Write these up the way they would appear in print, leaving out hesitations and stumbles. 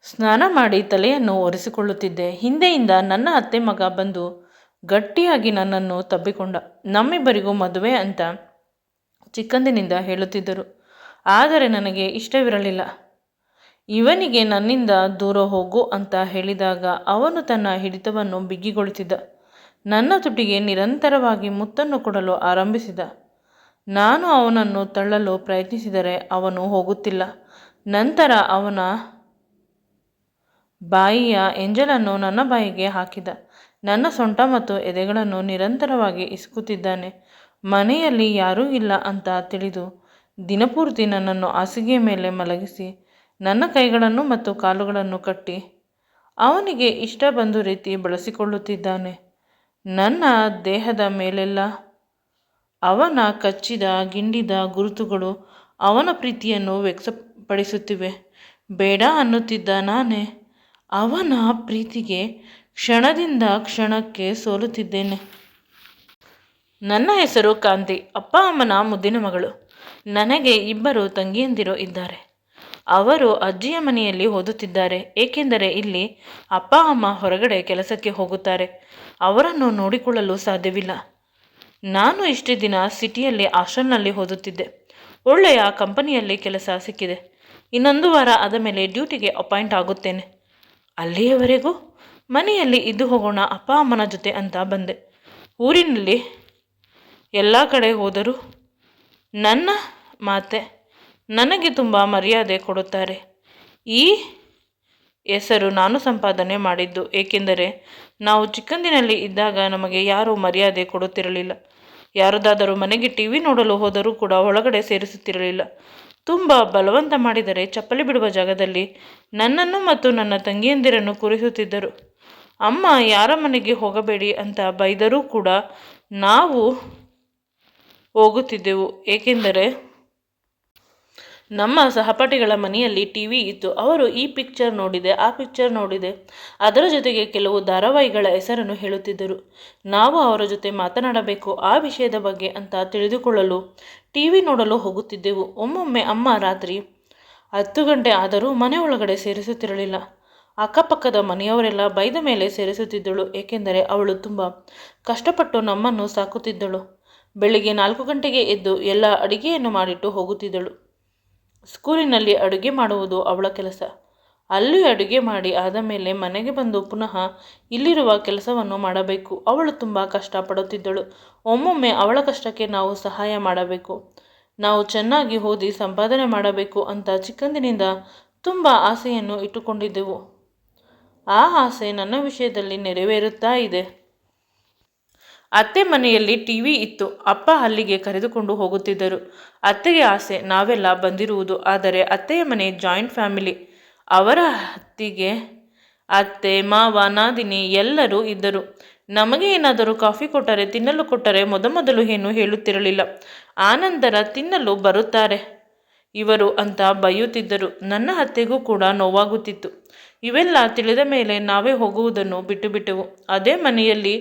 ಸ್ನಾನ ಮಾಡಿ ತಲೆಯನ್ನು ಒರೆಸಿಕೊಳ್ಳುತ್ತಿದ್ದೆ. ಹಿಂದೆಯಿಂದ ನನ್ನ ಅತ್ತೆ ಮಗ ಬಂದು ಗಟ್ಟಿಯಾಗಿ ನನ್ನನ್ನು ತಬ್ಬಿಕೊಂಡ. ನಮ್ಮಿಬ್ಬರಿಗೂ ಮದುವೆ ಅಂತ ಚಿಕ್ಕಂದಿನಿಂದ ಹೇಳುತ್ತಿದ್ದರು. ಆದರೆ ನನಗೆ ಇಷ್ಟವಿರಲಿಲ್ಲ. ಇವನಿಗೆ ನನ್ನಿಂದ ದೂರ ಹೋಗು ಅಂತ ಹೇಳಿದಾಗ ಅವನು ತನ್ನ ಹಿಡಿತವನ್ನು ಬಿಗಿಗೊಳಿಸಿದ. ನನ್ನ ತುಟಿಗೆ ನಿರಂತರವಾಗಿ ಮುತ್ತನ್ನು ಕೊಡಲು ಆರಂಭಿಸಿದ. ನಾನು ಅವನನ್ನು ತಳ್ಳಲು ಪ್ರಯತ್ನಿಸಿದರೆ ಅವನು ಹೋಗುತ್ತಿಲ್ಲ. ನಂತರ ಅವನ ಬಾಯಿಯ ಎಂಜಲನ್ನು ನನ್ನ ಬಾಯಿಗೆ ಹಾಕಿದ. ನನ್ನ ಸೊಂಟ ಮತ್ತು ಎದೆಗಳನ್ನು ನಿರಂತರವಾಗಿ ಇಸುಕುತ್ತಿದ್ದಾನೆ. ಮನೆಯಲ್ಲಿ ಯಾರೂ ಇಲ್ಲ ಅಂತ ತಿಳಿದು ದಿನಪೂರ್ತಿ ನನ್ನನ್ನು ಹಾಸಿಗೆಯ ಮೇಲೆ ಮಲಗಿಸಿ ನನ್ನ ಕೈಗಳನ್ನು ಮತ್ತು ಕಾಲುಗಳನ್ನು ಕಟ್ಟಿ ಅವನಿಗೆ ಇಷ್ಟ ಬಂದ ರೀತಿ ಬಳಸಿಕೊಳ್ಳುತ್ತಿದ್ದಾನೆ. ನನ್ನ ದೇಹದ ಮೇಲೆಲ್ಲ ಅವನ ಕಚ್ಚಿದ ಗಿಂಡಿದ ಗುರುತುಗಳು ಅವನ ಪ್ರೀತಿಯನ್ನು ವ್ಯಕ್ತಪಡಿಸುತ್ತಿವೆ. ಬೇಡ ಅನ್ನುತ್ತಿದ್ದ ನಾನೇ ಅವನ ಪ್ರೀತಿಗೆ ಕ್ಷಣದಿಂದ ಕ್ಷಣಕ್ಕೆ ಸೋಲುತ್ತಿದ್ದೇನೆ. ನನ್ನ ಹೆಸರು ಕಾಂತಿ. ಅಪ್ಪ ಅಮ್ಮನ ಮುದ್ದಿನ ಮಗಳು. ನನಗೆ ಇಬ್ಬರು ತಂಗಿಯಂದಿರು ಇದ್ದಾರೆ. ಅವರು ಅಜ್ಜಿಯ ಮನೆಯಲ್ಲಿ ಓದುತ್ತಿದ್ದಾರೆ. ಏಕೆಂದರೆ ಇಲ್ಲಿ ಅಪ್ಪ ಅಮ್ಮ ಹೊರಗಡೆ ಕೆಲಸಕ್ಕೆ ಹೋಗುತ್ತಾರೆ. ಅವರನ್ನು ನೋಡಿಕೊಳ್ಳಲು ಸಾಧ್ಯವಿಲ್ಲ. ನಾನು ಇಷ್ಟೇ ದಿನ ಸಿಟಿಯಲ್ಲಿ ಹಾಸ್ಟೆಲ್ನಲ್ಲಿ ಓದುತ್ತಿದ್ದೆ. ಒಳ್ಳೆಯ ಕಂಪನಿಯಲ್ಲಿ ಕೆಲಸ ಸಿಕ್ಕಿದೆ. ಇನ್ನೊಂದು ವಾರ ಆದ ಮೇಲೆ ಡ್ಯೂಟಿಗೆ ಅಪಾಯಿಂಟ್ ಆಗುತ್ತೇನೆ. ಅಲ್ಲಿಯವರೆಗೂ ಮನೆಯಲ್ಲಿ ಇದ್ದು ಹೋಗೋಣ ಅಪ್ಪ ಅಮ್ಮನ ಜೊತೆ ಅಂತ ಬಂದೆ. ಊರಿನಲ್ಲಿ ಎಲ್ಲ ಕಡೆ ಹೋದರೂ ನನ್ನ ಮಾತೆ ನನಗೆ ತುಂಬ ಮರ್ಯಾದೆ ಕೊಡುತ್ತಾರೆ. ಈ ಹೆಸರು ನಾನು ಸಂಪಾದನೆ ಮಾಡಿದ್ದು. ಏಕೆಂದರೆ ನಾವು ಚಿಕ್ಕಂದಿನಲ್ಲಿ ಇದ್ದಾಗ ನಮಗೆ ಯಾರೂ ಮರ್ಯಾದೆ ಕೊಡುತ್ತಿರಲಿಲ್ಲ. ಯಾರದಾದರೂ ಮನೆಗೆ ಟಿವಿ ನೋಡಲು ಹೋದರೂ ಕೂಡ ಒಳಗಡೆ ಸೇರಿಸುತ್ತಿರಲಿಲ್ಲ. ತುಂಬ ಬಲವಂತ ಮಾಡಿದರೆ ಚಪ್ಪಲಿ ಬಿಡುವ ಜಾಗದಲ್ಲಿ ನನ್ನನ್ನು ಮತ್ತು ನನ್ನ ತಂಗಿಯಂದಿರನ್ನು ಕೂರಿಸುತ್ತಿದ್ದರು. ಅಮ್ಮ ಯಾರ ಮನೆಗೆ ಹೋಗಬೇಡಿ ಅಂತ ಬೈದರೂ ಕೂಡ ನಾವು ಹೋಗುತ್ತಿದ್ದೆವು. ಏಕೆಂದರೆ ನಮ್ಮ ಸಹಪಾಠಿಗಳ ಮನೆಯಲ್ಲಿ ಟಿವಿ ಇತ್ತು. ಅವರು ಈ ಪಿಕ್ಚರ್ ನೋಡಿದೆ, ಆ ಪಿಕ್ಚರ್ ನೋಡಿದೆ, ಅದರ ಜೊತೆಗೆ ಕೆಲವು ಧಾರಾವಾಹಿಗಳ ಹೆಸರನ್ನು ಹೇಳುತ್ತಿದ್ದರು. ನಾವು ಅವರ ಜೊತೆ ಮಾತನಾಡಬೇಕು ಆ ವಿಷಯದ ಬಗ್ಗೆ ಅಂತ ತಿಳಿದುಕೊಳ್ಳಲು ಟಿವಿ ನೋಡಲು ಹೋಗುತ್ತಿದ್ದೆವು. ಒಮ್ಮೊಮ್ಮೆ ಅಮ್ಮ ರಾತ್ರಿ 10 ಗಂಟೆ ಆದರೂ ಮನೆ ಒಳಗಡೆ ಸೇರಿಸುತ್ತಿರಲಿಲ್ಲ. ಅಕ್ಕಪಕ್ಕದ ಮನೆಯವರೆಲ್ಲ ಬೈದ ಮೇಲೆ ಸೇರಿಸುತ್ತಿದ್ದಳು. ಏಕೆಂದರೆ ಅವಳು ತುಂಬ ಕಷ್ಟಪಟ್ಟು ನಮ್ಮನ್ನು ಸಾಕುತ್ತಿದ್ದಳು. ಬೆಳಿಗ್ಗೆ 4 ಗಂಟೆಗೆ ಎದ್ದು ಎಲ್ಲ ಅಡಿಗೆಯನ್ನು ಮಾಡಿಟ್ಟು ಹೋಗುತ್ತಿದ್ದಳು. ಸ್ಕೂಲಿನಲ್ಲಿ ಅಡುಗೆ ಮಾಡುವುದು ಅವಳ ಕೆಲಸ. ಅಲ್ಲಿ ಅಡುಗೆ ಮಾಡಿ ಆದ ಮೇಲೆ ಮನೆಗೆ ಬಂದು ಪುನಃ ಇಲ್ಲಿರುವ ಕೆಲಸವನ್ನು ಮಾಡಬೇಕು. ಅವಳು ತುಂಬ ಕಷ್ಟಪಡುತ್ತಿದ್ದಳು. ಒಮ್ಮೊಮ್ಮೆ ಅವಳ ಕಷ್ಟಕ್ಕೆ ನಾವು ಸಹಾಯ ಮಾಡಬೇಕು. ನಾವು ಚೆನ್ನಾಗಿ ಓದಿ ಸಂಪಾದನೆ ಮಾಡಬೇಕು ಅಂತ ಚಿಕ್ಕಂದಿನಿಂದ ತುಂಬ ಆಸೆಯನ್ನು ಇಟ್ಟುಕೊಂಡಿದ್ದೆವು. ಆ ಆಸೆ ನನ್ನ ವಿಷಯದಲ್ಲಿ ನೆರವೇರುತ್ತಾ ಇದೆ. ಅತ್ತೆ ಮನೆಯಲ್ಲಿ ಟಿವಿ ಇತ್ತು. ಅಪ್ಪ ಅಲ್ಲಿಗೆ ಕರೆದುಕೊಂಡು ಹೋಗುತ್ತಿದ್ದರು. ಅತ್ತೆಗೆ ಆಸೆ ನಾವೆಲ್ಲ ಬಂದಿರುವುದು. ಆದರೆ ಅತ್ತೆಯ ಮನೆ ಜಾಯಿಂಟ್ ಫ್ಯಾಮಿಲಿ. ಅವರ ಅತ್ತೆ ಮಾವ ನಾದಿನಿ ಎಲ್ಲರೂ ಇದ್ದರು. ನಮಗೆ ಏನಾದರೂ ಕಾಫಿ ಕೊಟ್ಟರೆ ತಿನ್ನಲು ಕೊಟ್ಟರೆ ಮೊದಮೊದಲು ಏನು ಹೇಳುತ್ತಿರಲಿಲ್ಲ. ಆನಂತರ ತಿನ್ನಲು ಬರುತ್ತಾರೆ ಇವರು ಅಂತ ಬೈಯುತ್ತಿದ್ದರು. ನನ್ನ ಅತ್ತೆಗೂ ಕೂಡ ನೋವಾಗುತ್ತಿತ್ತು. ಇವೆಲ್ಲ ತಿಳಿದ ಮೇಲೆ ನಾವೇ ಹೋಗುವುದನ್ನು ಬಿಟ್ಟುಬಿಟ್ಟೆವು. ಅದೇ ಮನೆಯಲ್ಲಿ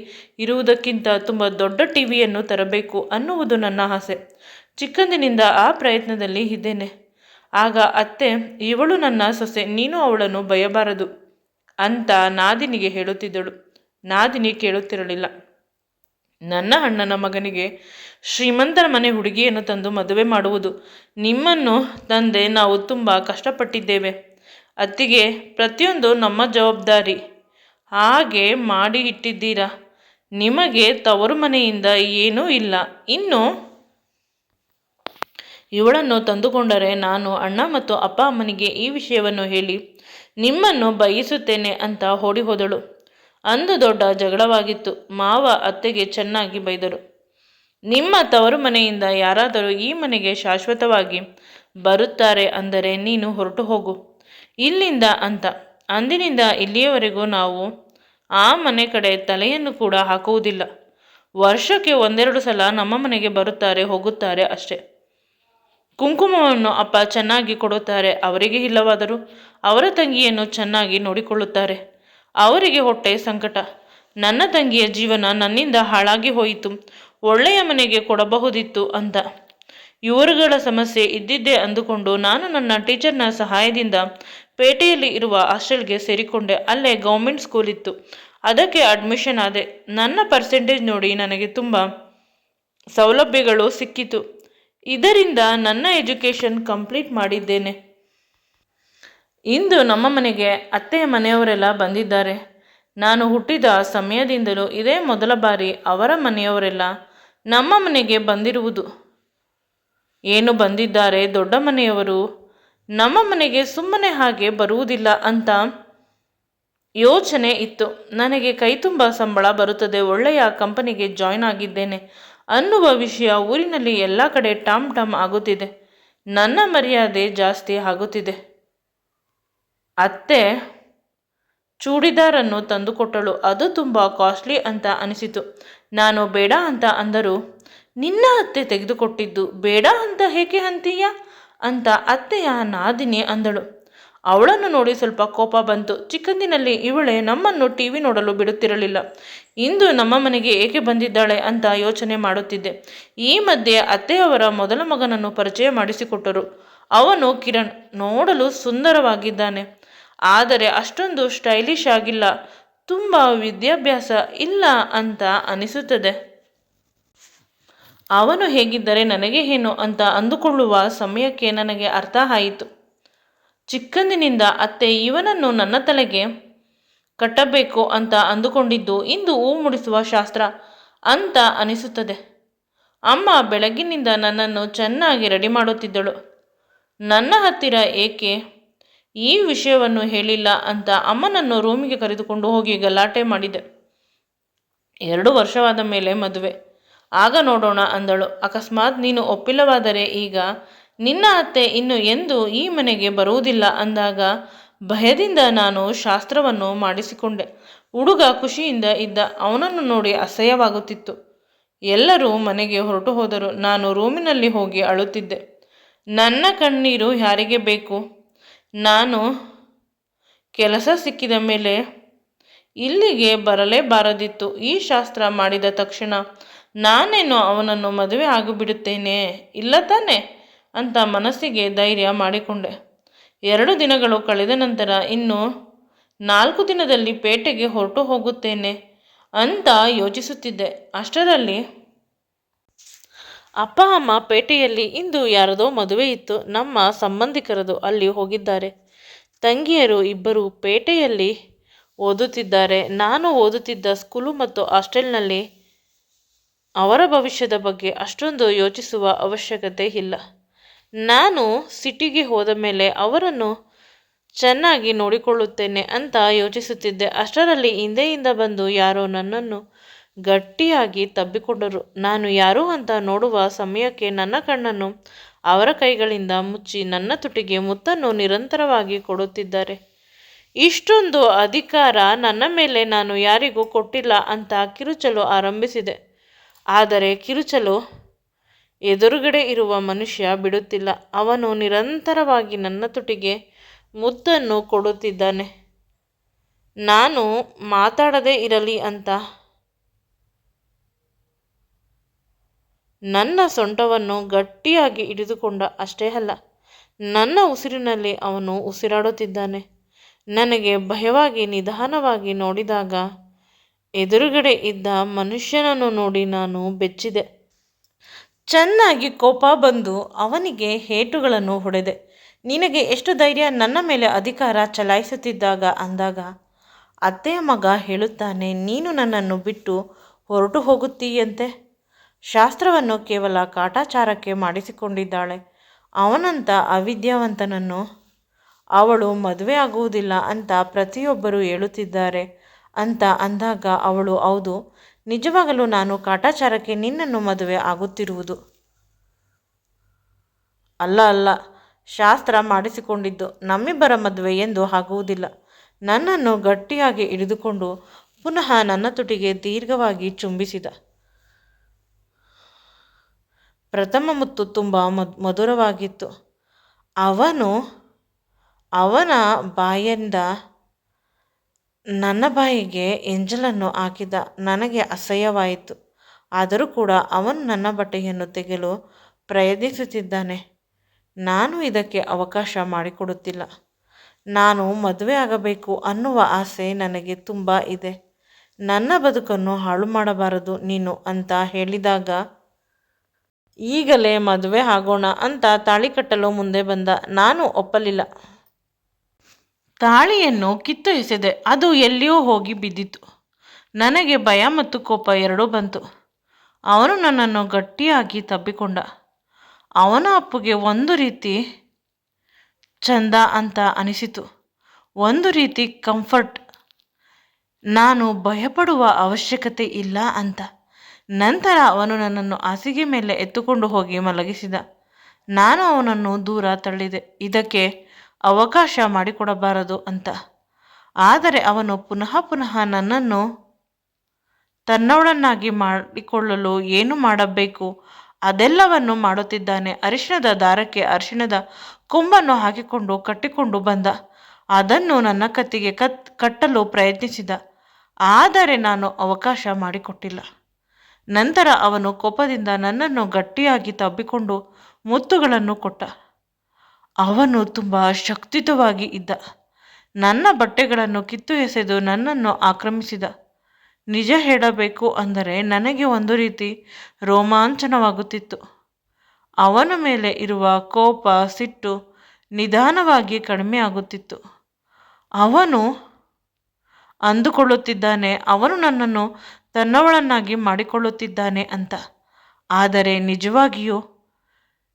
ಇರುವುದಕ್ಕಿಂತ ತುಂಬ ದೊಡ್ಡ ಟಿವಿಯನ್ನು ತರಬೇಕು ಅನ್ನುವುದು ನನ್ನ ಆಸೆ. ಚಿಕ್ಕಂದಿನಿಂದ ಆ ಪ್ರಯತ್ನದಲ್ಲಿ ಇದ್ದೇನೆ. ಆಗ ಅತ್ತೆ, ಇವಳು ನನ್ನ ಸೊಸೆ, ನೀನು ಅವಳನ್ನು ಬಯಬಾರದು ಅಂತ ನಾದಿನಿಗೆ ಹೇಳುತ್ತಿದ್ದಳು. ನಾದಿನಿ ಕೇಳುತ್ತಿರಲಿಲ್ಲ. ನನ್ನ ಅಣ್ಣನ ಮಗನಿಗೆ ಶ್ರೀಮಂತರ ಮನೆ ಹುಡುಗಿಯನ್ನು ತಂದು ಮದುವೆ ಮಾಡುವುದು. ನಿಮ್ಮನ್ನು ತಂದೆ ನಾವು ತುಂಬ ಕಷ್ಟಪಟ್ಟಿದ್ದೇವೆ. ಅತ್ತಿಗೆ, ಪ್ರತಿಯೊಂದು ನಮ್ಮ ಜವಾಬ್ದಾರಿ. ಹಾಗೆ ಮಾಡಿ ಇಟ್ಟಿದ್ದೀರಾ. ನಿಮಗೆ ತವರು ಮನೆಯಿಂದ ಏನೂ ಇಲ್ಲ. ಇನ್ನು ಇವಳನ್ನು ತಂದುಕೊಂಡರೆ ನಾನು ಅಣ್ಣ ಮತ್ತು ಅಪ್ಪ ಅಮ್ಮನಿಗೆ ಈ ವಿಷಯವನ್ನು ಹೇಳಿ ನಿಮ್ಮನ್ನು ಬಯಸುತ್ತೇನೆ ಅಂತ ಓಡಿ ಹೋದಳು. ಅಂದು ದೊಡ್ಡ ಜಗಳವಾಗಿತ್ತು. ಮಾವ ಅತ್ತೆಗೆ ಚೆನ್ನಾಗಿ ಬೈದರು. ನಿಮ್ಮ ತವರು ಮನೆಯಿಂದ ಯಾರಾದರೂ ಈ ಮನೆಗೆ ಶಾಶ್ವತವಾಗಿ ಬರುತ್ತಾರೆ ಅಂದರೆ ನೀನು ಹೊರಟು ಹೋಗು ಇಲ್ಲಿಂದ ಅಂತ. ಅಂದಿನಿಂದ ಇಲ್ಲಿಯವರೆಗೂ ನಾವು ಆ ಮನೆ ಕಡೆ ತಲೆಯನ್ನು ಕೂಡ ಹಾಕುವುದಿಲ್ಲ. ವರ್ಷಕ್ಕೆ 1-2 ಸಲ ನಮ್ಮ ಮನೆಗೆ ಬರುತ್ತಾರೆ, ಹೋಗುತ್ತಾರೆ ಅಷ್ಟೆ. ಕುಂಕುಮವನ್ನು ಅಪ್ಪ ಚೆನ್ನಾಗಿ ಕೊಡುತ್ತಾರೆ. ಅವರಿಗೆ ಇಲ್ಲವಾದರೂ ಅವರ ತಂಗಿಯನ್ನು ಚೆನ್ನಾಗಿ ನೋಡಿಕೊಳ್ಳುತ್ತಾರೆ. ಅವರಿಗೆ ಹೊಟ್ಟೆ ಸಂಕಟ. ನನ್ನ ತಂಗಿಯ ಜೀವನ ನನ್ನಿಂದ ಹಾಳಾಗಿ ಹೋಯಿತು. ಒಳ್ಳೆಯ ಮನೆಗೆ ಕೊಡಬಹುದಿತ್ತು ಅಂತ. ಇವರುಗಳ ಸಮಸ್ಯೆ ಇದ್ದಿದ್ದೇ ಅಂದುಕೊಂಡು ನಾನು ನನ್ನ ಟೀಚರ್ನ ಸಹಾಯದಿಂದ ಪೇಟೆಯಲ್ಲಿ ಇರುವ ಹಾಸ್ಟೆಲ್ಗೆ ಸೇರಿಕೊಂಡೆ. ಅಲ್ಲೇ ಗೌರ್ಮೆಂಟ್ ಸ್ಕೂಲ್ ಇತ್ತು, ಅದಕ್ಕೆ ಅಡ್ಮಿಷನ್ ಆದೆ. ನನ್ನ ಪರ್ಸೆಂಟೇಜ್ ನೋಡಿ ನನಗೆ ತುಂಬ ಸೌಲಭ್ಯಗಳು ಸಿಕ್ಕಿತು. ಇದರಿಂದ ನನ್ನ ಎಜುಕೇಷನ್ ಕಂಪ್ಲೀಟ್ ಮಾಡಿದ್ದೇನೆ. ಇಂದು ನಮ್ಮ ಮನೆಗೆ ಅತ್ತೆಯ ಮನೆಯವರೆಲ್ಲ ಬಂದಿದ್ದಾರೆ. ನಾನು ಹುಟ್ಟಿದ ಸಮಯದಿಂದಲೂ ಇದೇ ಮೊದಲ ಬಾರಿ ಅವರ ಮನೆಯವರೆಲ್ಲ ನಮ್ಮ ಮನೆಗೆ ಬಂದಿರುವುದು. ಏನು ಬಂದಿದ್ದಾರೆ, ದೊಡ್ಡ ಮನೆಯವರು ನಮ್ಮ ಮನೆಗೆ ಸುಮ್ಮನೆ ಹಾಗೆ ಬರುವುದಿಲ್ಲ ಅಂತ ಯೋಚನೆ ಇತ್ತು. ನನಗೆ ಕೈ ತುಂಬ ಸಂಬಳ ಬರುತ್ತದೆ, ಒಳ್ಳೆಯ ಕಂಪನಿಗೆ ಜಾಯ್ನ್ ಆಗಿದ್ದೇನೆ ಅನ್ನುವ ವಿಷಯ ಊರಿನಲ್ಲಿ ಎಲ್ಲ ಕಡೆ ಟಾಮ್ ಟಾಮ್ ಆಗುತ್ತಿದೆ. ನನ್ನ ಮರ್ಯಾದೆ ಜಾಸ್ತಿ ಆಗುತ್ತಿದೆ. ಅತ್ತೆ ಚೂಡಿದಾರನ್ನು ತಂದುಕೊಟ್ಟಳು. ಅದು ತುಂಬ ಕಾಸ್ಟ್ಲಿ ಅಂತ ಅನಿಸಿತು. ನಾನು ಬೇಡ ಅಂತ ಅಂದರೂ, ನಿನ್ನ ಅತ್ತೆ ತೆಗೆದುಕೊಟ್ಟಿದ್ದು ಬೇಡ ಅಂತ ಹೇಗೆ ಅಂತೀಯ ಅಂತ ಅತ್ತೆಯ ನಾದಿನಿ ಅಂದಳು. ಅವಳನ್ನು ನೋಡಿ ಸ್ವಲ್ಪ ಕೋಪ ಬಂತು. ಚಿಕ್ಕಂದಿನಲ್ಲಿ ಇವಳೇ ನಮ್ಮನ್ನು ಟಿವಿ ನೋಡಲು ಬಿಡುತ್ತಿರಲಿಲ್ಲ. ಇಂದು ನಮ್ಮ ಮನೆಗೆ ಏಕೆ ಬಂದಿದ್ದಾಳೆ ಅಂತ ಯೋಚನೆ ಮಾಡುತ್ತಿದ್ದೆ. ಈ ಮಧ್ಯೆ ಅತ್ತೆಯವರ ಮೊದಲ ಮಗನನ್ನು ಪರಿಚಯ ಮಾಡಿಸಿಕೊಟ್ಟರು. ಅವನು ಕಿರಣ್. ನೋಡಲು ಸುಂದರವಾಗಿದ್ದಾನೆ, ಆದರೆ ಅಷ್ಟೊಂದು ಸ್ಟೈಲಿಶ್ ಆಗಿಲ್ಲ. ತುಂಬ ವಿದ್ಯಾಭ್ಯಾಸ ಇಲ್ಲ ಅಂತ ಅನಿಸುತ್ತದೆ. ಅವನು ಹೇಗಿದ್ದರೆ ನನಗೆ ಏನು ಅಂತ ಅಂದುಕೊಳ್ಳುವ ಸಮಯಕ್ಕೆ ನನಗೆ ಅರ್ಥ ಆಯಿತು. ಚಿಕ್ಕಂದಿನಿಂದ ಅತ್ತೆ ಇವನನ್ನು ನನ್ನ ತಲೆಗೆ ಕಟ್ಟಬೇಕು ಅಂತ ಅಂದುಕೊಂಡಿದ್ದು ಇಂದು ಹೂ ಮುಡಿಸುವ ಶಾಸ್ತ್ರ ಅಂತ ಅನಿಸುತ್ತದೆ. ಅಮ್ಮ ಬೆಳಗಿನಿಂದ ನನ್ನನ್ನು ಚೆನ್ನಾಗಿ ರೆಡಿ ಮಾಡುತ್ತಿದ್ದಳು. ನನ್ನ ಹತ್ತಿರ ಏಕೆ ಈ ವಿಷಯವನ್ನು ಹೇಳಿಲ್ಲ ಅಂತ ಅಮ್ಮನನ್ನು ರೂಮಿಗೆ ಕರೆದುಕೊಂಡು ಹೋಗಿ ಗಲಾಟೆ ಮಾಡಿದೆ. 2 ವರ್ಷವಾದ ಮೇಲೆ ಮದುವೆ, ಆಗ ನೋಡೋಣ ಅಂದಳು. ಅಕಸ್ಮಾತ್ ನೀನು ಒಪ್ಪಿಲ್ಲವಾದರೆ ಈಗ ನಿನ್ನ ಅತ್ತೆ ಇನ್ನು ಎಂದು ಈ ಮನೆಗೆ ಬರುವುದಿಲ್ಲ ಅಂದಾಗ ಭಯದಿಂದ ನಾನು ಶಾಸ್ತ್ರವನ್ನು ಮಾಡಿಸಿಕೊಂಡೆ. ಹುಡುಗ ಖುಷಿಯಿಂದ ಇದ್ದ. ಅವನನ್ನು ನೋಡಿ ಅಸಹ್ಯವಾಗುತ್ತಿತ್ತು. ಎಲ್ಲರೂ ಮನೆಗೆ ಹೊರಟು ಹೋದರು. ನಾನು ರೂಮಿನಲ್ಲಿ ಹೋಗಿ ಅಳುತ್ತಿದ್ದೆ. ನನ್ನ ಕಣ್ಣೀರು ಯಾರಿಗೆ ಬೇಕು? ನಾನು ಕೆಲಸ ಸಿಕ್ಕಿದ ಮೇಲೆ ಇಲ್ಲಿಗೆ ಬರಲೇಬಾರದಿತ್ತು. ಈ ಶಾಸ್ತ್ರ ಮಾಡಿದ ತಕ್ಷಣ ನಾನೇನು ಅವನನ್ನು ಮದುವೆ ಆಗಿಬಿಡುತ್ತೇನೆ, ಇಲ್ಲ ತಾನೆ ಅಂತ ಮನಸ್ಸಿಗೆ ಧೈರ್ಯ ಮಾಡಿಕೊಂಡೆ. 2 ದಿನಗಳು ಕಳೆದ ನಂತರ ಇನ್ನು 4 ದಿನದಲ್ಲಿ ಪೇಟೆಗೆ ಹೊರಟು ಹೋಗುತ್ತೇನೆ ಅಂತ ಯೋಚಿಸುತ್ತಿದ್ದೆ. ಅಷ್ಟರಲ್ಲಿ ಅಪ್ಪ ಅಮ್ಮ ಪೇಟೆಯಲ್ಲಿ ಇಂದು ಯಾರದೋ ಮದುವೆ ಇತ್ತು, ನಮ್ಮ ಸಂಬಂಧಿಕರದು. ಅಲ್ಲಿ ಹೋಗಿದ್ದಾರೆ. ತಂಗಿಯರು ಇಬ್ಬರು ಪೇಟೆಯಲ್ಲಿ ಓದುತ್ತಿದ್ದಾರೆ. ನಾನು ಓದುತ್ತಿದ್ದ ಸ್ಕೂಲು ಮತ್ತು ಹಾಸ್ಟೆಲ್ನಲ್ಲಿ ಅವರ ಭವಿಷ್ಯದ ಬಗ್ಗೆ ಅಷ್ಟೊಂದು ಯೋಚಿಸುವ ಅವಶ್ಯಕತೆ ಇಲ್ಲ. ನಾನು ಸಿಟಿಗೆ ಹೋದ ಮೇಲೆ ಅವರನ್ನು ಚೆನ್ನಾಗಿ ನೋಡಿಕೊಳ್ಳುತ್ತೇನೆ ಅಂತ ಯೋಚಿಸುತ್ತಿದ್ದೆ. ಅಷ್ಟರಲ್ಲಿ ಹಿಂದೆಯಿಂದ ಬಂದು ಯಾರೋ ನನ್ನನ್ನು ಗಟ್ಟಿಯಾಗಿ ತಬ್ಬಿಕೊಂಡರು. ನಾನು ಯಾರು ಅಂತ ನೋಡುವ ಸಮಯಕ್ಕೆ ನನ್ನ ಕಣ್ಣನ್ನು ಅವರ ಕೈಗಳಿಂದ ಮುಚ್ಚಿ ನನ್ನ ತುಟಿಗೆ ಮುತ್ತನ್ನು ನಿರಂತರವಾಗಿ ಕೊಡುತ್ತಿದ್ದಾರೆ. ಇಷ್ಟೊಂದು ಅಧಿಕಾರ ನನ್ನ ಮೇಲೆ ನಾನು ಯಾರಿಗೂ ಕೊಟ್ಟಿಲ್ಲ ಅಂತ ಕಿರುಚಲು ಆರಂಭಿಸಿದೆ. ಆದರೆ ಕಿರುಚಲು ಎದುರುಗಡೆ ಇರುವ ಮನುಷ್ಯ ಬಿಡುತ್ತಿಲ್ಲ. ಅವನು ನಿರಂತರವಾಗಿ ನನ್ನ ತುಟಿಗೆ ಮುತ್ತನ್ನು ಕೊಡುತ್ತಿದ್ದಾನೆ. ನಾನು ಮಾತಾಡದೇ ಇರಲಿ ಅಂತ ನನ್ನ ಸೊಂಟವನ್ನು ಗಟ್ಟಿಯಾಗಿ ಹಿಡಿದುಕೊಂಡ. ಅಷ್ಟೇ ಅಲ್ಲ, ನನ್ನ ಉಸಿರಿನಲ್ಲಿ ಅವನು ಉಸಿರಾಡುತ್ತಿದ್ದಾನೆ. ನನಗೆ ಭಯವಾಗಿ ನಿಧಾನವಾಗಿ ನೋಡಿದಾಗ ಎದುರುಗಡೆ ಇದ್ದ ಮನುಷ್ಯನನ್ನು ನೋಡಿ ನಾನು ಬೆಚ್ಚಿದೆ. ಚೆನ್ನಾಗಿ ಕೋಪ ಬಂದು ಅವನಿಗೆ ಏಟುಗಳನ್ನು ಹೊಡೆದೆ. ನಿನಗೆ ಎಷ್ಟು ಧೈರ್ಯ ನನ್ನ ಮೇಲೆ ಅಧಿಕಾರ ಚಲಾಯಿಸುತ್ತಿದ್ದಾಗ ಅಂದಾಗ ಅತ್ತೆಯ ಮಗ ಹೇಳುತ್ತಾನೆ, ನೀನು ನನ್ನನ್ನು ಬಿಟ್ಟು ಹೊರಟು ಹೋಗುತ್ತೀಯಂತೆ. ಶಾಸ್ತ್ರವನ್ನು ಕೇವಲ ಕಾಟಾಚಾರಕ್ಕೆ ಮಾಡಿಸಿಕೊಂಡಿದ್ದಾಳೆ. ಅವನಂತ ಅವಿದ್ಯಾವಂತನನ್ನು ಅವಳು ಮದುವೆ ಆಗುವುದಿಲ್ಲ ಅಂತ ಪ್ರತಿಯೊಬ್ಬರು ಹೇಳುತ್ತಿದ್ದಾರೆ ಅಂತ ಅಂದಾಗ ಅವಳು, ಹೌದು, ನಿಜವಾಗಲೂ ನಾನು ಕಾಟಾಚಾರಕ್ಕೆ ನಿನ್ನನ್ನು ಮದುವೆ ಆಗುತ್ತಿರುವುದು ಅಲ್ಲ, ಶಾಸ್ತ್ರ ಮಾಡಿಸಿಕೊಂಡಿದ್ದು. ನಮ್ಮಿಬ್ಬರ ಮದುವೆ ಎಂದು ಆಗುವುದಿಲ್ಲ. ನನ್ನನ್ನು ಗಟ್ಟಿಯಾಗಿ ಹಿಡಿದುಕೊಂಡು ಪುನಃ ನನ್ನ ತುಟಿಗೆ ದೀರ್ಘವಾಗಿ ಚುಂಬಿಸಿದ. ಪ್ರಥಮ ಮುತ್ತು ತುಂಬ ಮಧುರವಾಗಿತ್ತು. ಅವನ ಬಾಯಿಂದ ನನ್ನ ಬಾಯಿಗೆ ಎಂಜಲನ್ನು ಹಾಕಿದ. ನನಗೆ ಅಸಹ್ಯವಾಯಿತು. ಆದರೂ ಕೂಡ ಅವನು ನನ್ನ ಬಟ್ಟೆಯನ್ನು ತೆಗೆಯಲು ಪ್ರಯತ್ನಿಸುತ್ತಿದ್ದಾನೆ. ನಾನು ಇದಕ್ಕೆ ಅವಕಾಶ ಮಾಡಿಕೊಡುತ್ತಿಲ್ಲ. ನಾನು ಮದುವೆ ಆಗಬೇಕು ಅನ್ನುವ ಆಸೆ ನನಗೆ ತುಂಬ ಇದೆ. ನನ್ನ ಬದುಕನ್ನು ಹಾಳು ಮಾಡಬಾರದು ನೀನು ಅಂತ ಹೇಳಿದಾಗ ಈಗಲೇ ಮದುವೆ ಆಗೋಣ ಅಂತ ತಾಳಿ ಕಟ್ಟಲು ಮುಂದೆ ಬಂದ. ನಾನು ಒಪ್ಪಲಿಲ್ಲ. ತಾಳಿಯನ್ನು ಕಿತ್ತು ಎಸೆದೆ. ಅದು ಎಲ್ಲಿಯೋ ಹೋಗಿ ಬಿದ್ದಿತು. ನನಗೆ ಭಯ ಮತ್ತು ಕೋಪ ಎರಡೂ ಬಂತು. ಅವನು ನನ್ನನ್ನು ಗಟ್ಟಿಯಾಗಿ ತಬ್ಬಿಕೊಂಡ. ಅವನ ಅಪ್ಪುಗೆ ಒಂದು ರೀತಿ ಚಂದ ಅಂತ ಅನಿಸಿತು, ಒಂದು ರೀತಿ ಕಂಫರ್ಟ್. ನಾನು ಭಯಪಡುವ ಅವಶ್ಯಕತೆ ಇಲ್ಲ ಅಂತ. ನಂತರ ಅವನು ನನ್ನನ್ನು ಹಾಸಿಗೆ ಮೇಲೆ ಎತ್ತುಕೊಂಡು ಹೋಗಿ ಮಲಗಿಸಿದ. ನಾನು ಅವನನ್ನು ದೂರ ತಳ್ಳಿದೆ, ಇದಕ್ಕೆ ಅವಕಾಶ ಮಾಡಿಕೊಡಬಾರದು ಅಂತ. ಆದರೆ ಅವನು ಪುನಃ ಪುನಃ ನನ್ನನ್ನು ತನ್ನವಳನ್ನಾಗಿ ಮಾಡಿಕೊಳ್ಳಲು ಏನು ಮಾಡಬೇಕು ಅದೆಲ್ಲವನ್ನು ಮಾಡುತ್ತಿದ್ದಾನೆ. ಅರಿಶಿಣದ ದಾರಕ್ಕೆ ಅರಿಶಿಣದ ಕೊಂಬನ್ನು ಹಾಕಿಕೊಂಡು ಕಟ್ಟಿಕೊಂಡು ಬಂದ. ಅದನ್ನು ನನ್ನ ಕತ್ತಿಗೆ ಕಟ್ಟಲು ಪ್ರಯತ್ನಿಸಿದ. ಆದರೆ ನಾನು ಅವಕಾಶ ಮಾಡಿಕೊಟ್ಟಿಲ್ಲ. ನಂತರ ಅವನು ಕೋಪದಿಂದ ನನ್ನನ್ನು ಗಟ್ಟಿಯಾಗಿ ತಬ್ಬಿಕೊಂಡು ಮುತ್ತುಗಳನ್ನು ಕೊಟ್ಟ. ಅವನು ತುಂಬ ಶಕ್ತಿಯುತವಾಗಿ ಇದ್ದ. ನನ್ನ ಬಟ್ಟೆಗಳನ್ನು ಕಿತ್ತು ಎಸೆದು ನನ್ನನ್ನು ಆಕ್ರಮಿಸಿದ. ನಿಜ ಹೇಳಬೇಕು ಅಂದರೆ ನನಗೆ ಒಂದು ರೀತಿ ರೋಮಾಂಚನವಾಗುತ್ತಿತ್ತು. ಅವನ ಮೇಲೆ ಇರುವ ಕೋಪ, ಸಿಟ್ಟು ನಿಧಾನವಾಗಿ ಕಡಿಮೆಯಾಗುತ್ತಿತ್ತು. ಅವನು ಅಂದುಕೊಳ್ಳುತ್ತಿದ್ದಾನೆ ಅವನು ನನ್ನನ್ನು ತನ್ನವಳನ್ನಾಗಿ ಮಾಡಿಕೊಳ್ಳುತ್ತಿದ್ದಾನೆ ಅಂತ. ಆದರೆ ನಿಜವಾಗಿಯೂ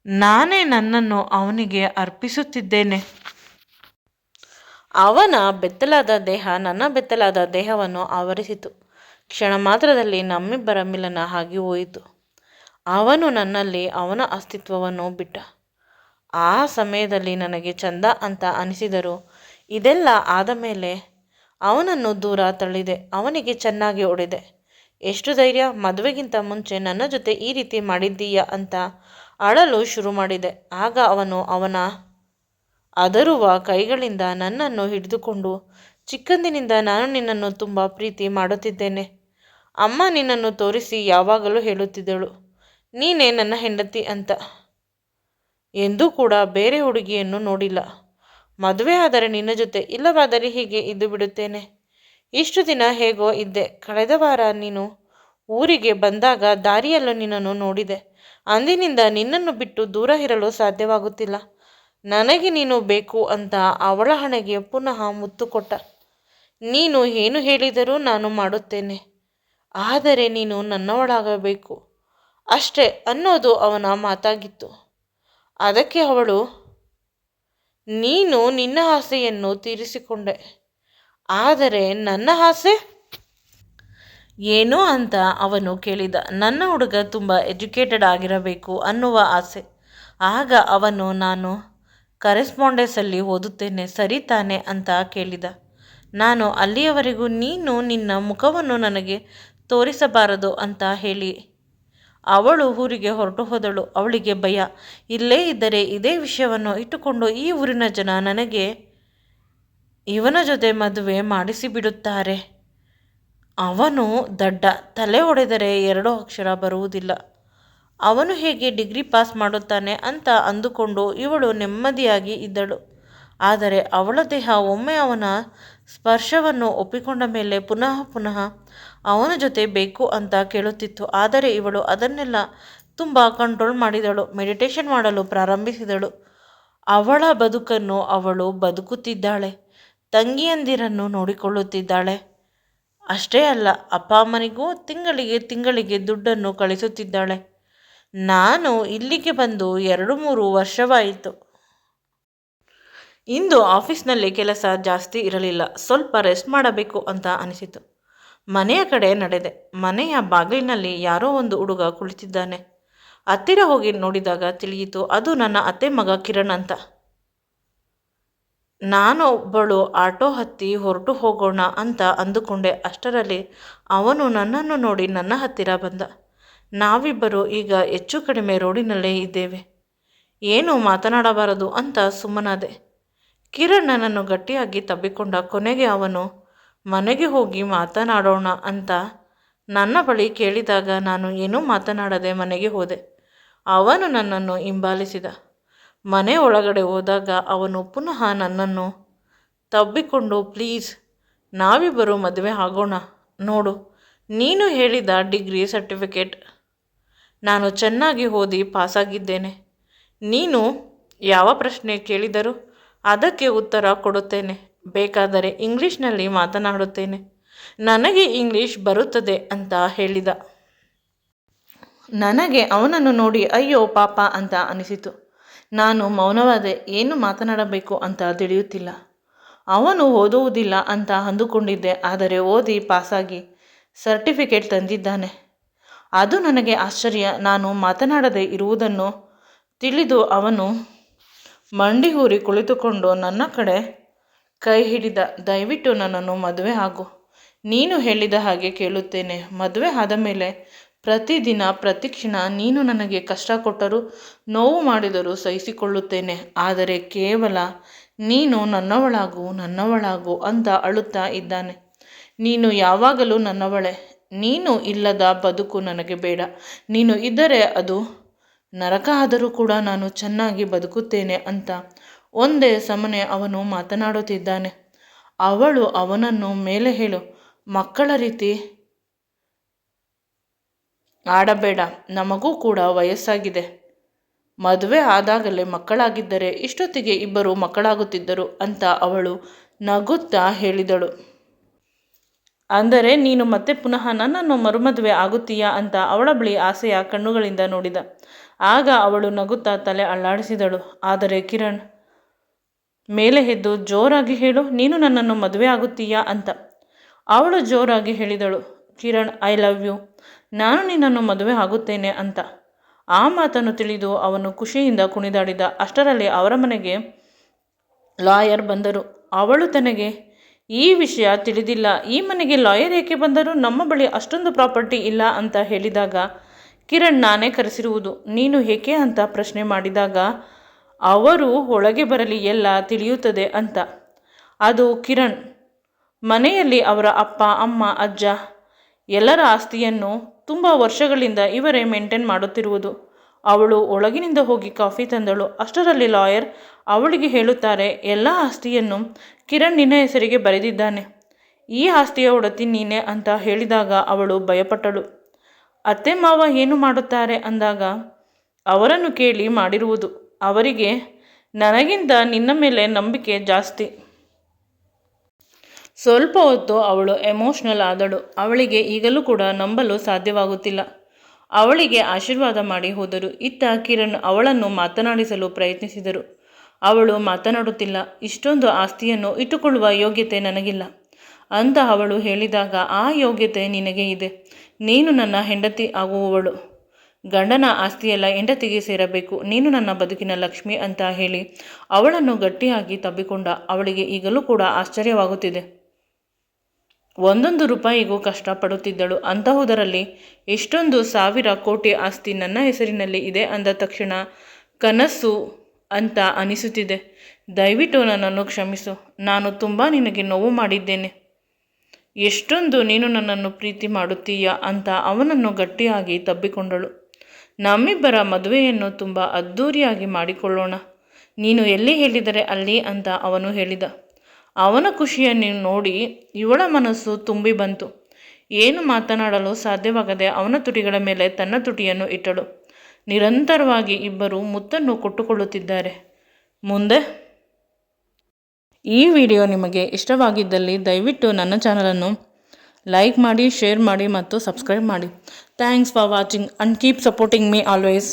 ನಾನೇ ನನ್ನನ್ನು ಅವನಿಗೆ ಅರ್ಪಿಸುತ್ತಿದ್ದೇನೆ. ಅವನ ಬೆತ್ತಲಾದ ದೇಹ ನನ್ನ ಬೆತ್ತಲಾದ ದೇಹವನ್ನು ಆವರಿಸಿತು. ಕ್ಷಣ ಮಾತ್ರದಲ್ಲಿ ನಮ್ಮಿಬ್ಬರ ಮಿಲನ ಆಗಿ ಹೋಯಿತು. ಅವನು ನನ್ನಲ್ಲಿ ಅವನ ಅಸ್ತಿತ್ವವನ್ನು ಬಿಟ್ಟ. ಆ ಸಮಯದಲ್ಲಿ ನನಗೆ ಚಂದ ಅಂತ ಅನಿಸಿದರೂ ಇದೆಲ್ಲ ಆದ ಮೇಲೆ ಅವನನ್ನು ದೂರ ತಳ್ಳಿದೆ. ಅವನಿಗೆ ಚೆನ್ನಾಗಿ ಹೊಡೆದೆ. ಎಷ್ಟು ಧೈರ್ಯ! ಮದುವೆಗಿಂತ ಮುಂಚೆ ನನ್ನ ಜೊತೆ ಈ ರೀತಿ ಮಾಡಿದ್ದೀಯಾ ಅಂತ ಅಳಲು ಶುರು ಮಾಡಿದೆ. ಆಗ ಅವನು ಅವನ ಅದರುವ ಕೈಗಳಿಂದ ನನ್ನನ್ನು ಹಿಡಿದುಕೊಂಡು, ಚಿಕ್ಕಂದಿನಿಂದ ನಾನು ನಿನ್ನನ್ನು ತುಂಬ ಪ್ರೀತಿ ಮಾಡುತ್ತಿದ್ದೇನೆ. ಅಮ್ಮ ನಿನ್ನನ್ನು ತೋರಿಸಿ ಯಾವಾಗಲೂ ಹೇಳುತ್ತಿದ್ದಳು, ನೀನೇ ನನ್ನ ಹೆಂಡತಿ ಅಂತ. ಎಂದೂ ಕೂಡ ಬೇರೆ ಹುಡುಗಿಯನ್ನು ನೋಡಿಲ್ಲ. ಮದುವೆ ಆದರೆ ನಿನ್ನ ಜೊತೆ, ಇಲ್ಲವಾದರೆ ಹೀಗೆ ಇದ್ದು ಬಿಡುತ್ತೇನೆ. ಇಷ್ಟು ದಿನ ಹೇಗೋ ಇದ್ದೆ. ಕಳೆದ ವಾರ ನೀನು ಊರಿಗೆ ಬಂದಾಗ ದಾರಿಯಲ್ಲೂ ನಿನ್ನನ್ನು ನೋಡಿದೆ. ಅಂದಿನಿಂದ ನಿನ್ನನ್ನು ಬಿಟ್ಟು ದೂರ ಇರಲು ಸಾಧ್ಯವಾಗುತ್ತಿಲ್ಲ. ನನಗೆ ನೀನು ಬೇಕು ಅಂತ ಅವಳ ಹಣೆಗೆ ಪುನಃ ಮುತ್ತು ಕೊಟ್ಟ. ನೀನು ಏನು ಹೇಳಿದರೂ ನಾನು ಮಾಡುತ್ತೇನೆ, ಆದರೆ ನೀನು ನನ್ನವಳಾಗಬೇಕು ಅಷ್ಟೇ ಅನ್ನೋದು ಅವನ ಮಾತಾಗಿತ್ತು. ಅದಕ್ಕೆ ಅವಳು, ನೀನು ನಿನ್ನ ಆಸೆಯನ್ನು ತೀರಿಸಿಕೊಂಡೆ, ಆದರೆ ನನ್ನ ಆಸೆ ಏನು ಅಂತ ಅವನು ಕೇಳಿದ. ನನ್ನ ಹುಡುಗ ತುಂಬ ಎಜುಕೇಟೆಡ್ ಆಗಿರಬೇಕು ಅನ್ನುವ ಆಸೆ. ಆಗ ಅವನು, ನಾನು ಕರೆಸ್ಪಾಂಡೆನ್ಸಲ್ಲಿ ಓದುತ್ತೇನೆ ಸರಿ ತಾನೆ ಅಂತ ಕೇಳಿದ. ನಾನು ಅಲ್ಲಿಯವರೆಗೂ ನೀನು ನಿನ್ನ ಮುಖವನ್ನು ನನಗೆ ತೋರಿಸಬಾರದು ಅಂತ ಹೇಳಿ ಅವಳು ಊರಿಗೆ ಹೊರಟು ಹೋದಳು. ಅವಳಿಗೆ ಭಯ, ಇಲ್ಲೇ ಇದ್ದರೆ ಇದೇ ವಿಷಯವನ್ನು ಇಟ್ಟುಕೊಂಡು ಈ ಊರಿನ ಜನ ನನಗೆ ಇವನ ಜೊತೆ ಮದುವೆ ಮಾಡಿಸಿಬಿಡುತ್ತಾರೆ. ಅವನು ದಡ್ಡ, ತಲೆ ಹೊಡೆದರೆ 2 ಅಕ್ಷರ ಬರುವುದಿಲ್ಲ. ಅವನು ಹೇಗೆ ಡಿಗ್ರಿ ಪಾಸ್ ಮಾಡುತ್ತಾನೆ ಅಂತ ಅಂದುಕೊಂಡು ಇವಳು ನೆಮ್ಮದಿಯಾಗಿ ಇದ್ದಳು. ಆದರೆ ಅವಳ ದೇಹ ಒಮ್ಮೆ ಅವನ ಸ್ಪರ್ಶವನ್ನು ಒಪ್ಪಿಕೊಂಡ ಮೇಲೆ ಪುನಃ ಪುನಃ ಅವನ ಜೊತೆ ಬೇಕು ಅಂತ ಕೇಳುತ್ತಿತ್ತು. ಆದರೆ ಇವಳು ಅದನ್ನೆಲ್ಲ ತುಂಬ ಕಂಟ್ರೋಲ್ ಮಾಡಿದಳು. ಮೆಡಿಟೇಷನ್ ಮಾಡಲು ಪ್ರಾರಂಭಿಸಿದಳು. ಅವಳ ಬದುಕನ್ನು ಅವಳು ಬದುಕುತ್ತಿದ್ದಾಳೆ. ತಂಗಿಯಂದಿರನ್ನು ನೋಡಿಕೊಳ್ಳುತ್ತಿದ್ದಾಳೆ. ಅಷ್ಟೇ ಅಲ್ಲ, ಅಪ್ಪ ಅಮ್ಮನಿಗೂ ತಿಂಗಳಿಗೆ ದುಡ್ಡನ್ನು ಕಳಿಸುತ್ತಿದ್ದಾಳೆ. ನಾನು ಇಲ್ಲಿಗೆ ಬಂದು 2-3 ವರ್ಷವಾಯಿತು. ಇಂದು ಆಫೀಸ್ನಲ್ಲಿ ಕೆಲಸ ಜಾಸ್ತಿ ಇರಲಿಲ್ಲ. ಸ್ವಲ್ಪ ರೆಸ್ಟ್ ಮಾಡಬೇಕು ಅಂತ ಅನಿಸಿತು. ಮನೆಯ ಕಡೆ ನಡೆದೆ. ಮನೆಯ ಬಾಗಿಲಿನಲ್ಲಿ ಯಾರೋ ಒಂದು ಹುಡುಗ ಕುಳಿತಿದ್ದಾನೆ. ಹತ್ತಿರ ಹೋಗಿ ನೋಡಿದಾಗ ತಿಳಿಯಿತು, ಅದು ನನ್ನ ಅತ್ತೆ ಮಗ ಕಿರಣ್ ಅಂತ. ನಾನೊಬ್ಬಳು ಆಟೋ ಹತ್ತಿ ಹೊರಟು ಹೋಗೋಣ ಅಂತ ಅಂದುಕೊಂಡೆ. ಅಷ್ಟರಲ್ಲಿ ಅವನು ನನ್ನನ್ನು ನೋಡಿ ನನ್ನ ಹತ್ತಿರ ಬಂದ. ನಾವಿಬ್ಬರು ಈಗ ಹೆಚ್ಚು ಕಡಿಮೆ ರೋಡಿನಲ್ಲೇ ಇದ್ದೇವೆ. ಏನು ಮಾತನಾಡಬಾರದು ಅಂತ ಸುಮ್ಮನಾದೆ. ಕಿರಣ್ ನನ್ನನ್ನು ಗಟ್ಟಿಯಾಗಿ ತಬ್ಬಿಕೊಂಡ. ಕೊನೆಗೆ ಅವನು ಮನೆಗೆ ಹೋಗಿ ಮಾತನಾಡೋಣ ಅಂತ ನನ್ನ ಬಳಿ ಕೇಳಿದಾಗ ನಾನು ಏನೂ ಮಾತನಾಡದೆ ಮನೆಗೆ ಹೋದೆ. ಅವನು ನನ್ನನ್ನು ಹಿಂಬಾಲಿಸಿದ. ಮನೆ ಒಳಗಡೆ ಹೋದಾಗ ಅವನು ಪುನಃ ನನ್ನನ್ನು ತಬ್ಬಿಕೊಂಡು, ಪ್ಲೀಸ್ ನಾವಿಬ್ಬರು ಮದುವೆ ಆಗೋಣ. ನೋಡು, ನೀನು ಹೇಳಿದ ಡಿಗ್ರಿ ಸರ್ಟಿಫಿಕೇಟ್, ನಾನು ಚೆನ್ನಾಗಿ ಓದಿ ಪಾಸಾಗಿದ್ದೇನೆ. ನೀನು ಯಾವ ಪ್ರಶ್ನೆ ಕೇಳಿದರೂ ಅದಕ್ಕೆ ಉತ್ತರ ಕೊಡುತ್ತೇನೆ. ಬೇಕಾದರೆ ಇಂಗ್ಲೀಷ್ನಲ್ಲಿ ಮಾತನಾಡುತ್ತೇನೆ. ನನಗೆ ಇಂಗ್ಲೀಷ್ ಬರುತ್ತದೆ ಅಂತ ಹೇಳಿದ. ನನಗೆ ಅವನನ್ನು ನೋಡಿ ಅಯ್ಯೋ ಪಾಪ ಅಂತ ಅನಿಸಿತು. ನಾನು ಮೌನವಾದೆ. ಏನು ಮಾತನಾಡಬೇಕು ಅಂತ ತಿಳಿಯುತ್ತಿಲ್ಲ. ಅವನು ಓದುವುದಿಲ್ಲ ಅಂತ ಅಂದುಕೊಂಡಿದ್ದೆ, ಆದರೆ ಓದಿ ಪಾಸಾಗಿ ಸರ್ಟಿಫಿಕೇಟ್ ತಂದಿದ್ದಾನೆ. ಅದು ನನಗೆ ಆಶ್ಚರ್ಯ. ನಾನು ಮಾತನಾಡದೇ ಇರುವುದನ್ನು ತಿಳಿದು ಅವನು ಮಂಡಿ ಊರಿ ಕುಳಿತುಕೊಂಡು ನನ್ನ ಕಡೆ ಕೈ ಹಿಡಿದ. ದಯವಿಟ್ಟು ನನ್ನನ್ನು ಮದುವೆ ಆಗು. ನೀನು ಹೇಳಿದ ಹಾಗೆ ಕೇಳುತ್ತೇನೆ. ಮದುವೆ ಆದ ಮೇಲೆ ಪ್ರತಿದಿನ ಪ್ರತಿಕ್ಷಣ ನೀನು ನನಗೆ ಕಷ್ಟ ಕೊಟ್ಟರೂ ನೋವು ಮಾಡಿದರೂ ಸಹಿಸಿಕೊಳ್ಳುತ್ತೇನೆ. ಆದರೆ ಕೇವಲ ನೀನು ನನ್ನವಳಾಗು ಅಂತ ಅಳುತ್ತಾ ಇದ್ದಾನೆ. ನೀನು ಯಾವಾಗಲೂ ನನ್ನವಳೇ. ನೀನು ಇಲ್ಲದ ಬದುಕು ನನಗೆ ಬೇಡ. ನೀನು ಇದ್ದರೆ ಅದು ನರಕ ಆದರೂ ಕೂಡ ನಾನು ಚೆನ್ನಾಗಿ ಬದುಕುತ್ತೇನೆ ಅಂತ ಒಂದೇ ಸಮನೆ ಅವನು ಮಾತನಾಡುತ್ತಿದ್ದಾನೆ. ಅವಳು ಅವನನ್ನು ಮೇಲೆ ಹೇಳು, ಮಕ್ಕಳ ರೀತಿ ಆಡಬೇಡ. ನಮಗೂ ಕೂಡ ವಯಸ್ಸಾಗಿದೆ. ಮದುವೆ ಆದಾಗಲೇ ಮಕ್ಕಳಾಗಿದ್ದರೆ ಇಷ್ಟೊತ್ತಿಗೆ ಇಬ್ಬರು ಮಕ್ಕಳಾಗುತ್ತಿದ್ದರು ಅಂತ ಅವಳು ನಗುತ್ತಾ ಹೇಳಿದಳು. ಅಂದರೆ ನೀನು ಮತ್ತೆ ಪುನಃ ನನ್ನನ್ನು ಮರುಮದುವೆ ಆಗುತ್ತೀಯಾ ಅಂತ ಅವಳ ಬಳಿ ಆಸೆಯ ಕಣ್ಣುಗಳಿಂದ ನೋಡಿದ. ಆಗ ಅವಳು ನಗುತ್ತಾ ತಲೆ ಅಲ್ಲಾಡಿಸಿದಳು. ಆದರೆ ಕಿರಣ್ ಮೇಲೆ ಎದ್ದು, ಜೋರಾಗಿ ಹೇಳು, ನೀನು ನನ್ನನ್ನು ಮದುವೆ ಆಗುತ್ತೀಯಾ ಅಂತ. ಅವಳು ಜೋರಾಗಿ ಹೇಳಿದಳು, ಕಿರಣ್, ಐ ಲವ್ ಯು. ನಾನು ನಿನ್ನನ್ನು ಮದುವೆ ಆಗುತ್ತೇನೆ ಅಂತ. ಆ ಮಾತನ್ನು ತಿಳಿದು ಅವನು ಖುಷಿಯಿಂದ ಕುಣಿದಾಡಿದ. ಅಷ್ಟರಲ್ಲಿ ಅವರ ಮನೆಗೆ ಲಾಯರ್ ಬಂದರು. ಅವಳು ತನಗೆ ಈ ವಿಷಯ ತಿಳಿದಿಲ್ಲ. ಈ ಮನೆಗೆ ಲಾಯರ್ ಏಕೆ ಬಂದರು? ನಮ್ಮ ಬಳಿ ಅಷ್ಟೊಂದು ಪ್ರಾಪರ್ಟಿ ಇಲ್ಲ ಅಂತ ಹೇಳಿದಾಗ, ಕಿರಣ್, ನಾನೇ ಕರೆಸಿರುವುದು. ನೀನು ಏಕೆ ಅಂತ ಪ್ರಶ್ನೆ ಮಾಡಿದಾಗ, ಅವರು ಒಳಗೆ ಬರಲಿ ಎಲ್ಲ ತಿಳಿಯುತ್ತದೆ ಅಂತ. ಅದು ಕಿರಣ್ ಮನೆಯಲ್ಲಿ ಅವರ ಅಪ್ಪ, ಅಮ್ಮ, ಅಜ್ಜ ಎಲ್ಲರ ಆಸ್ತಿಯನ್ನು ತುಂಬ ವರ್ಷಗಳಿಂದ ಇವರೇ ಮೇಂಟೈನ್ ಮಾಡುತ್ತಿರುವುದು. ಅವಳು ಒಳಗಿನಿಂದ ಹೋಗಿ ಕಾಫಿ ತಂದಳು. ಅಷ್ಟರಲ್ಲಿ ಲಾಯರ್ ಅವಳಿಗೆ ಹೇಳುತ್ತಾರೆ, ಎಲ್ಲ ಆಸ್ತಿಯನ್ನು ಕಿರಣ್ ನಿನ್ನ ಹೆಸರಿಗೆ ಬರೆದಿದ್ದಾನೆ. ಈ ಆಸ್ತಿಯ ಒಡತಿ ನೀನೆ ಅಂತ ಹೇಳಿದಾಗ ಅವಳು ಭಯಪಟ್ಟಳು. ಅತ್ತೆ ಮಾವ ಏನು ಮಾಡುತ್ತಾರೆ ಅಂದಾಗ, ಅವರನ್ನು ಕೇಳಿ ಮಾಡಿರುವುದು. ಅವರಿಗೆ ನನಗಿಂತ ನಿನ್ನ ಮೇಲೆ ನಂಬಿಕೆ ಜಾಸ್ತಿ. ಸ್ವಲ್ಪ ಹೊತ್ತು ಅವಳು ಎಮೋಷ್ನಲ್ ಆದಳು. ಅವಳಿಗೆ ಈಗಲೂ ಕೂಡ ನಂಬಲು ಸಾಧ್ಯವಾಗುತ್ತಿಲ್ಲ. ಅವಳಿಗೆ ಆಶೀರ್ವಾದ ಮಾಡಿ ಹೋದರು. ಇತ್ತ ಕಿರಣ್ ಅವಳನ್ನು ಮಾತನಾಡಿಸಲು ಪ್ರಯತ್ನಿಸಿದರು. ಅವಳು ಮಾತನಾಡುತ್ತಿಲ್ಲ. ಇಷ್ಟೊಂದು ಆಸ್ತಿಯನ್ನು ಇಟ್ಟುಕೊಳ್ಳುವ ಯೋಗ್ಯತೆ ನನಗಿಲ್ಲ ಅಂತ ಅವಳು ಹೇಳಿದಾಗ, ಆ ಯೋಗ್ಯತೆ ನಿನಗೆ ಇದೆ. ನೀನು ನನ್ನ ಹೆಂಡತಿ ಆಗುವವಳು. ಗಂಡನ ಆಸ್ತಿಯೆಲ್ಲ ಹೆಂಡತಿಗೆ ಸೇರಬೇಕು. ನೀನು ನನ್ನ ಬದುಕಿನ ಲಕ್ಷ್ಮಿ ಅಂತ ಹೇಳಿ ಅವಳನ್ನು ಗಟ್ಟಿಯಾಗಿ ತಬ್ಬಿಕೊಂಡ. ಅವಳಿಗೆ ಈಗಲೂ ಕೂಡ ಆಶ್ಚರ್ಯವಾಗುತ್ತಿದೆ. ಒಂದೊಂದು ರೂಪಾಯಿಗೂ ಕಷ್ಟಪಡುತ್ತಿದ್ದಳು. ಅಂತಹುದರಲ್ಲಿ ಎಷ್ಟೊಂದು 1000 ಕೋಟಿ ಆಸ್ತಿ ನನ್ನ ಹೆಸರಿನಲ್ಲಿ ಇದೆ ಅಂದ ತಕ್ಷಣ ಕನಸು ಅಂತ ಅನಿಸುತ್ತಿದೆ. ದಯವಿಟ್ಟು ನನ್ನನ್ನು ಕ್ಷಮಿಸು. ನಾನು ತುಂಬ ನಿನಗೆ ನೋವು ಮಾಡಿದ್ದೇನೆ. ಎಷ್ಟೊಂದು ನೀನು ನನ್ನನ್ನು ಪ್ರೀತಿ ಮಾಡುತ್ತೀಯಾ ಅಂತ ಅವನನ್ನು ಗಟ್ಟಿಯಾಗಿ ತಬ್ಬಿಕೊಂಡಳು. ನಮ್ಮಿಬ್ಬರ ಮದುವೆಯನ್ನು ತುಂಬ ಅದ್ಧೂರಿಯಾಗಿ ಮಾಡಿಕೊಳ್ಳೋಣ. ನೀನು ಎಲ್ಲಿ ಹೇಳಿದರೆ ಅಲ್ಲಿ ಅಂತ ಅವನು ಹೇಳಿದ. ಅವನ ಖುಷಿಯನ್ನು ನೋಡಿ ಇವಳ ಮನಸ್ಸು ತುಂಬಿ ಬಂತು. ಏನು ಮಾತನಾಡಲು ಸಾಧ್ಯವಾಗದೆ ಅವನ ತುಟಿಗಳ ಮೇಲೆ ತನ್ನ ತುಟಿಯನ್ನು ಇಟ್ಟಳು. ನಿರಂತರವಾಗಿ ಇಬ್ಬರು ಮುತ್ತನ್ನು ಕೊಟ್ಟುಕೊಳ್ಳುತ್ತಿದ್ದಾರೆ. ಮುಂದೆ ಈ ವಿಡಿಯೋ ನಿಮಗೆ ಇಷ್ಟವಾಗಿದ್ದಲ್ಲಿ ದಯವಿಟ್ಟು ನನ್ನ ಚಾನಲನ್ನು ಲೈಕ್ ಮಾಡಿ, ಶೇರ್ ಮಾಡಿ ಮತ್ತು ಸಬ್ಸ್ಕ್ರೈಬ್ ಮಾಡಿ. Thanks for watching and keep supporting me always.